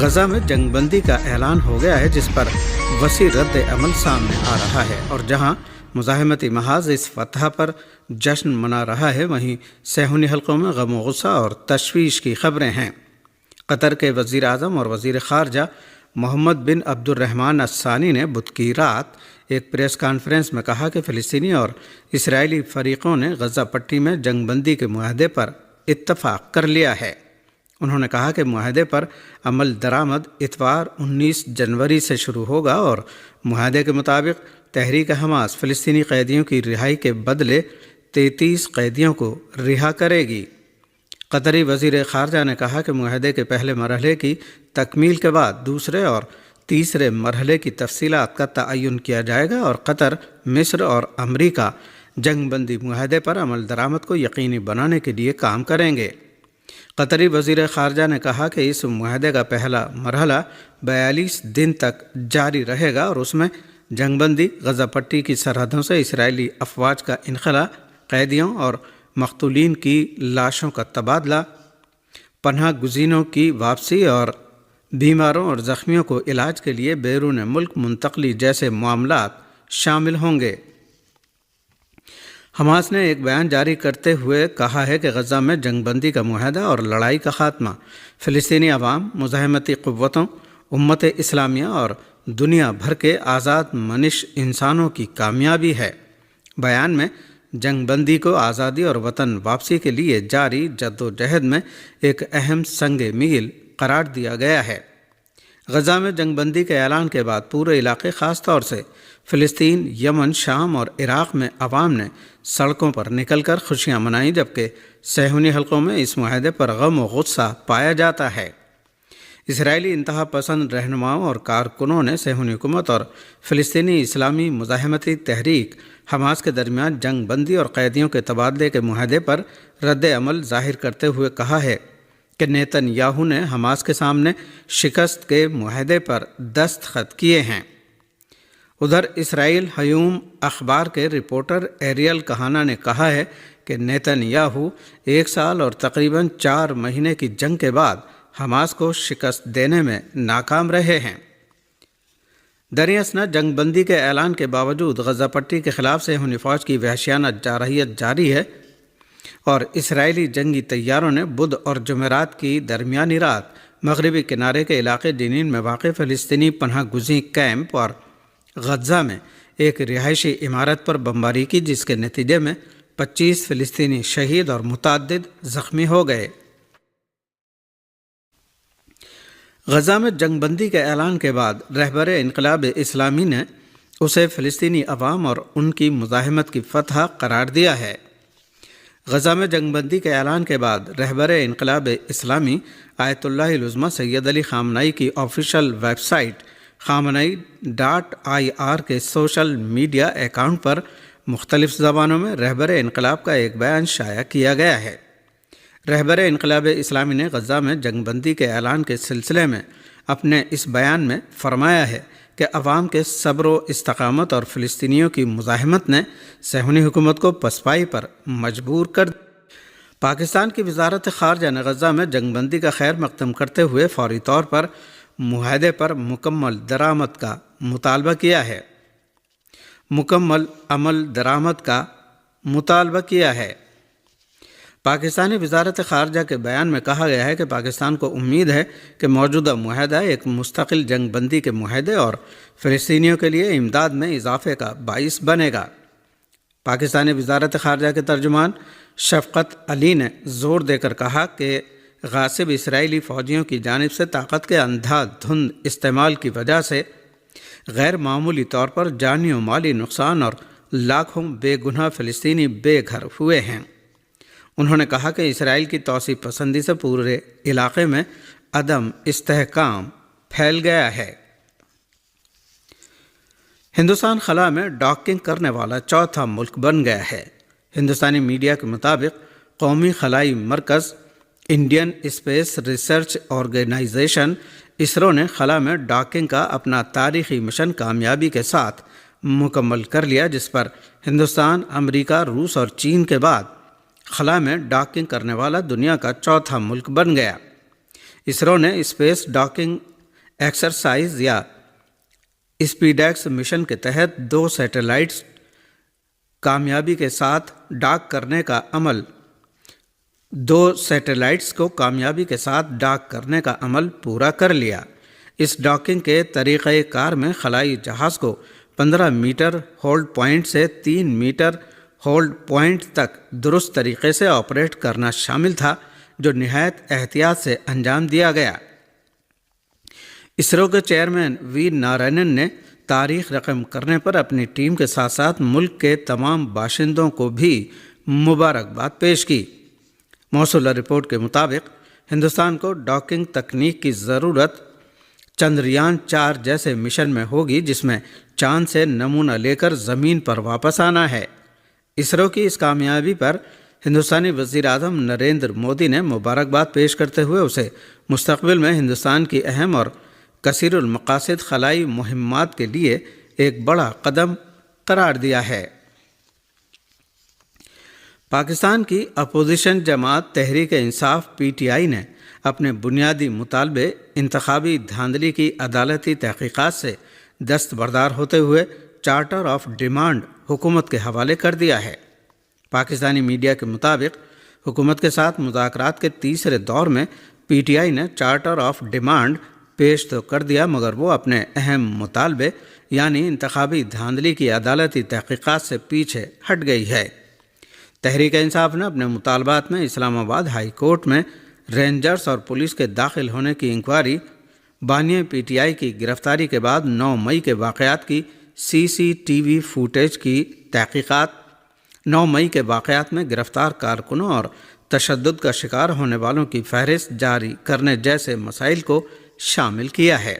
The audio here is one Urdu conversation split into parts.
غزہ میں جنگ بندی کا اعلان ہو گیا ہے، جس پر وسیع رد عمل سامنے آ رہا ہے، اور جہاں مزاحمتی محاذ اس فتح پر جشن منا رہا ہے، وہیں صہیونی حلقوں میں غم و غصہ اور تشویش کی خبریں ہیں۔ قطر کے وزیر اعظم اور وزیر خارجہ محمد بن عبد الرحمن الثانی نے بدھ کی رات ایک پریس کانفرنس میں کہا کہ فلسطینی اور اسرائیلی فریقوں نے غزہ پٹی میں جنگ بندی کے معاہدے پر اتفاق کر لیا ہے۔ انہوں نے کہا کہ معاہدے پر عمل درآمد اتوار 19 جنوری سے شروع ہوگا اور معاہدے کے مطابق تحریک حماس فلسطینی قیدیوں کی رہائی کے بدلے 33 قیدیوں کو رہا کرے گی۔ قطری وزیر خارجہ نے کہا کہ معاہدے کے پہلے مرحلے کی تکمیل کے بعد دوسرے اور تیسرے مرحلے کی تفصیلات کا تعین کیا جائے گا، اور قطر، مصر اور امریکہ جنگ بندی معاہدے پر عمل درآمد کو یقینی بنانے کے لیے کام کریں گے۔ قطری وزیر خارجہ نے کہا کہ اس معاہدے کا پہلا مرحلہ 42 دن تک جاری رہے گا، اور اس میں جنگ بندی، غزہ پٹی کی سرحدوں سے اسرائیلی افواج کا انخلا، قیدیوں اور مقتولین کی لاشوں کا تبادلہ، پناہ گزینوں کی واپسی اور بیماروں اور زخمیوں کو علاج کے لیے بیرون ملک منتقلی جیسے معاملات شامل ہوں گے۔ حماس نے ایک بیان جاری کرتے ہوئے کہا ہے کہ غزہ میں جنگ بندی کا معاہدہ اور لڑائی کا خاتمہ فلسطینی عوام، مزاحمتی قوتوں، امت اسلامیہ اور دنیا بھر کے آزاد منش انسانوں کی کامیابی ہے۔ بیان میں جنگ بندی کو آزادی اور وطن واپسی کے لیے جاری جدوجہد میں ایک اہم سنگ میل قرار دیا گیا ہے۔ غزہ میں جنگ بندی کے اعلان کے بعد پورے علاقے، خاص طور سے فلسطین، یمن، شام اور عراق میں عوام نے سڑکوں پر نکل کر خوشیاں منائیں، جبکہ صہیونی حلقوں میں اس معاہدے پر غم و غصہ پایا جاتا ہے۔ اسرائیلی انتہا پسند رہنماؤں اور کارکنوں نے صہیونی حکومت اور فلسطینی اسلامی مزاحمتی تحریک حماس کے درمیان جنگ بندی اور قیدیوں کے تبادلے کے معاہدے پر رد عمل ظاہر کرتے ہوئے کہا ہے کہ نیتن یاہو نے حماس کے سامنے شکست کے معاہدے پر دستخط کیے ہیں۔ ادھر اسرائیل ہیوم اخبار کے رپورٹر ایریل کہانا نے کہا ہے کہ نیتن یاہو 1 سال اور تقریباً 4 مہینے کی جنگ کے بعد حماس کو شکست دینے میں ناکام رہے ہیں۔ دراصل جنگ بندی کے اعلان کے باوجود غزہ پٹی کے خلاف صہیونی فوج کی وحشیانہ جارحیت جاری ہے، اور اسرائیلی جنگی طیاروں نے بدھ اور جمعرات کی درمیانی رات مغربی کنارے کے علاقے جنین میں واقع فلسطینی پناہ گزین کیمپ اور غزہ میں ایک رہائشی عمارت پر بمباری کی، جس کے نتیجے میں 25 فلسطینی شہید اور متعدد زخمی ہو گئے۔ غزہ میں جنگ بندی کے اعلان کے بعد رہبر انقلاب اسلامی نے اسے فلسطینی عوام اور ان کی مزاحمت کی فتح قرار دیا ہے۔ غزہ میں جنگ بندی کے اعلان کے بعد رہبر انقلاب اسلامی آیت اللہ العظمہ سید علی خامنئی کی آفیشیل ویب سائٹ خامنئی.ir کے سوشل میڈیا اکاؤنٹ پر مختلف زبانوں میں رہبر انقلاب کا ایک بیان شائع کیا گیا ہے۔ رہبر انقلاب اسلامی نے غزہ میں جنگ بندی کے اعلان کے سلسلے میں اپنے اس بیان میں فرمایا ہے کہ عوام کے صبر و استقامت اور فلسطینیوں کی مزاحمت نے صہیونی حکومت کو پسپائی پر مجبور کر دیا۔ پاکستان کی وزارت خارجہ نے غزہ میں جنگ بندی کا خیر مقدم کرتے ہوئے فوری طور پر معاہدے پر مکمل درآمد کا مطالبہ کیا ہے۔ مکمل عمل درآمد کا مطالبہ کیا ہے۔ پاکستانی وزارت خارجہ کے بیان میں کہا گیا ہے کہ پاکستان کو امید ہے کہ موجودہ معاہدہ ایک مستقل جنگ بندی کے معاہدے اور فلسطینیوں کے لیے امداد میں اضافے کا باعث بنے گا۔ پاکستانی وزارت خارجہ کے ترجمان شفقت علی نے زور دے کر کہا کہ غاصب اسرائیلی فوجیوں کی جانب سے طاقت کے اندھا دھند استعمال کی وجہ سے غیر معمولی طور پر جانی و مالی نقصان اور لاکھوں بے گناہ فلسطینی بے گھر ہوئے ہیں۔ انہوں نے کہا کہ اسرائیل کی توسیع پسندی سے پورے علاقے میں عدم استحکام پھیل گیا ہے۔ ہندوستان خلا میں ڈاکنگ کرنے والا چوتھا ملک بن گیا ہے۔ ہندوستانی میڈیا کے مطابق قومی خلائی مرکز Indian space research organisation ISRO نے خلا میں ڈاکنگ کا اپنا تاریخی مشن کامیابی کے ساتھ مکمل کر لیا، جس پر ہندوستان، امریکہ، روس اور چین کے بعد خلا میں ڈاکنگ کرنے والا دنیا کا چوتھا ملک بن گیا۔ اسرو نے اسپیس ڈاکنگ ایکسرسائز یا اسپیڈیکس مشن کے تحت 2 سیٹلائٹس کامیابی کے ساتھ ڈاک کرنے کا عمل 2 سیٹلائٹس کو کامیابی کے ساتھ ڈاک کرنے کا عمل پورا کر لیا۔ اس ڈاکنگ کے طریقہ کار میں خلائی جہاز کو 15 میٹر ہولڈ پوائنٹ سے 3 میٹر ہولڈ پوائنٹ تک درست طریقے سے آپریٹ کرنا شامل تھا، جو نہایت احتیاط سے انجام دیا گیا۔ اسرو کے چیئرمین وی نارائنن نے تاریخ رقم کرنے پر اپنی ٹیم کے ساتھ ساتھ ملک کے تمام باشندوں کو بھی مبارکباد پیش کی۔ موصولہ رپورٹ کے مطابق ہندوستان کو ڈاکنگ تکنیک کی ضرورت چندریان 4 جیسے مشن میں ہوگی، جس میں چاند سے نمونہ لے کر زمین پر واپس آنا ہے۔ اسرو کی اس کامیابی پر ہندوستانی وزیر اعظم نریندر مودی نے مبارکباد پیش کرتے ہوئے اسے مستقبل میں ہندوستان کی اہم اور کثیر المقاصد خلائی مہمات کے لیے ایک بڑا قدم قرار دیا ہے۔ پاکستان کی اپوزیشن جماعت تحریک انصاف PTI نے اپنے بنیادی مطالبے انتخابی دھاندلی کی عدالتی تحقیقات سے دستبردار ہوتے ہوئے چارٹر آف ڈیمانڈ حکومت کے حوالے کر دیا ہے۔ پاکستانی میڈیا کے مطابق حکومت کے ساتھ مذاکرات کے تیسرے دور میں PTI نے چارٹر آف ڈیمانڈ پیش تو کر دیا، مگر وہ اپنے اہم مطالبے یعنی انتخابی دھاندلی کی عدالتی تحقیقات سے پیچھے ہٹ گئی ہے۔ تحریک انصاف نے اپنے مطالبات میں اسلام آباد ہائی کورٹ میں رینجرز اور پولیس کے داخل ہونے کی انکوائری، بانی PTI کی گرفتاری کے بعد 9 مئی کے واقعات کی CCTV فوٹیج کی تحقیقات، 9 مئی کے واقعات میں گرفتار کارکنوں اور تشدد کا شکار ہونے والوں کی فہرست جاری کرنے جیسے مسائل کو شامل کیا ہے۔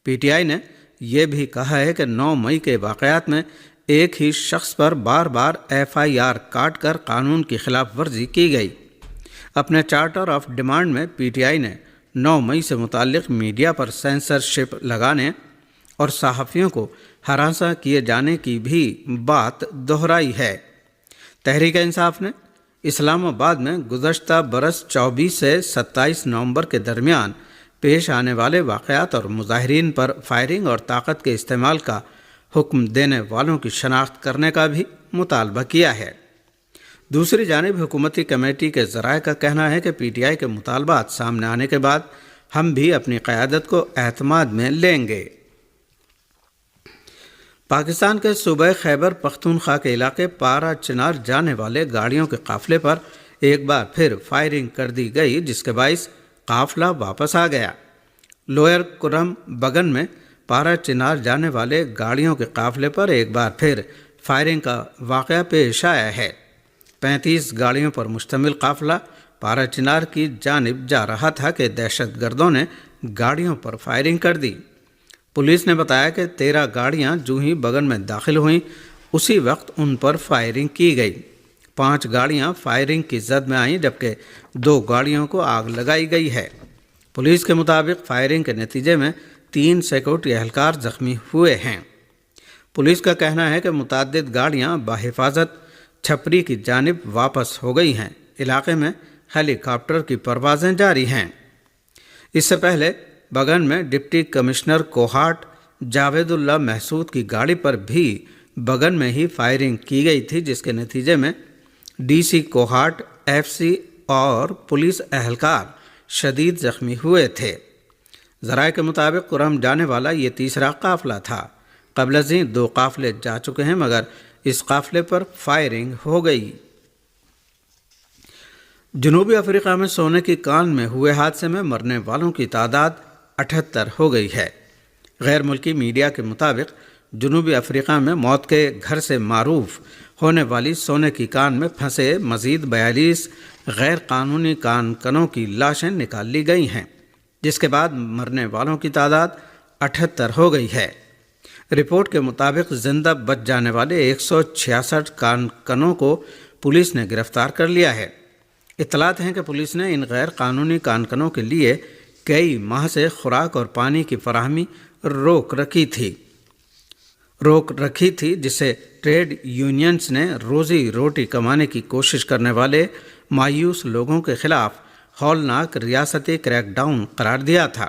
PTI نے یہ بھی کہا ہے کہ 9 مئی کے واقعات میں ایک ہی شخص پر بار بار FIR کاٹ کر قانون کی خلاف ورزی کی گئی۔ اپنے چارٹر آف ڈیمانڈ میں PTI نے 9 مئی سے متعلق میڈیا پر سینسرشپ لگانے اور صحافیوں کو ہراساں کیے جانے کی بھی بات دہرائی ہے۔ تحریک انصاف نے اسلام آباد میں گزشتہ برس 24 سے 27 نومبر کے درمیان پیش آنے والے واقعات اور مظاہرین پر فائرنگ اور طاقت کے استعمال کا حکم دینے والوں کی شناخت کرنے کا بھی مطالبہ کیا ہے۔ دوسری جانب حکومتی کمیٹی کے ذرائع کا کہنا ہے کہ PTI کے مطالبات سامنے آنے کے بعد ہم بھی اپنی قیادت کو اعتماد میں لیں گے۔ پاکستان کے صوبہ خیبر پختونخوا کے علاقے پارا چنار جانے والے گاڑیوں کے قافلے پر ایک بار پھر فائرنگ کر دی گئی، جس کے باعث قافلہ واپس آ گیا۔ لوئر کرم بگن میں پارا چنار جانے والے گاڑیوں کے قافلے پر ایک بار پھر فائرنگ کا واقعہ پیش آیا ہے۔ 35 گاڑیوں پر مشتمل قافلہ پارا چنار کی جانب جا رہا تھا کہ دہشت گردوں نے گاڑیوں پر فائرنگ کر دی۔ پولیس نے بتایا کہ 13 گاڑیاں جو ہی بگن میں داخل ہوئیں اسی وقت ان پر فائرنگ کی گئی۔ 5 گاڑیاں فائرنگ کی زد میں آئیں، جبکہ 2 گاڑیوں کو آگ لگائی گئی ہے۔ پولیس کے مطابق فائرنگ کے نتیجے میں 3 سیکورٹی اہلکار زخمی ہوئے ہیں۔ پولیس کا کہنا ہے کہ متعدد گاڑیاں بحفاظت چھپری کی جانب واپس ہو گئی ہیں۔ علاقے میں ہیلی کاپٹر کی پروازیں جاری ہیں۔ اس سے پہلے بگن میں ڈپٹی کمشنر کوہاٹ جاوید اللہ محسود کی گاڑی پر بھی بگن میں ہی فائرنگ کی گئی تھی، جس کے نتیجے میں DC کوہاٹ FC اور پولیس اہلکار شدید زخمی ہوئے تھے۔ ذرائع کے مطابق کرم جانے والا یہ تیسرا قافلہ تھا۔ قبل ازیں 2 قافلے جا چکے ہیں، مگر اس قافلے پر فائرنگ ہو گئی۔ جنوبی افریقہ میں سونے کی کان میں ہوئے حادثے میں مرنے والوں کی تعداد 78 ہو گئی ہے۔ غیر ملکی میڈیا کے مطابق جنوبی افریقہ میں موت کے گھر سے معروف ہونے والی سونے کی کان میں پھنسے مزید 42 غیر قانونی کان کنوں کی لاشیں نکال لی گئی ہیں، جس کے بعد مرنے والوں کی تعداد 78 ہو گئی ہے۔ رپورٹ کے مطابق زندہ بچ جانے والے 166 کان کنوں کو پولیس نے گرفتار کر لیا ہے۔ اطلاعات ہیں کہ پولیس نے ان غیر قانونی کان کنوں کے لیے کئی ماہ سے خوراک اور پانی کی فراہمی روک رکھی تھی، جس سے ٹریڈ یونینز نے روزی روٹی کمانے کی کوشش کرنے والے مایوس لوگوں کے خلاف ہولناک ریاستی کریک ڈاؤن قرار دیا تھا۔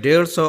150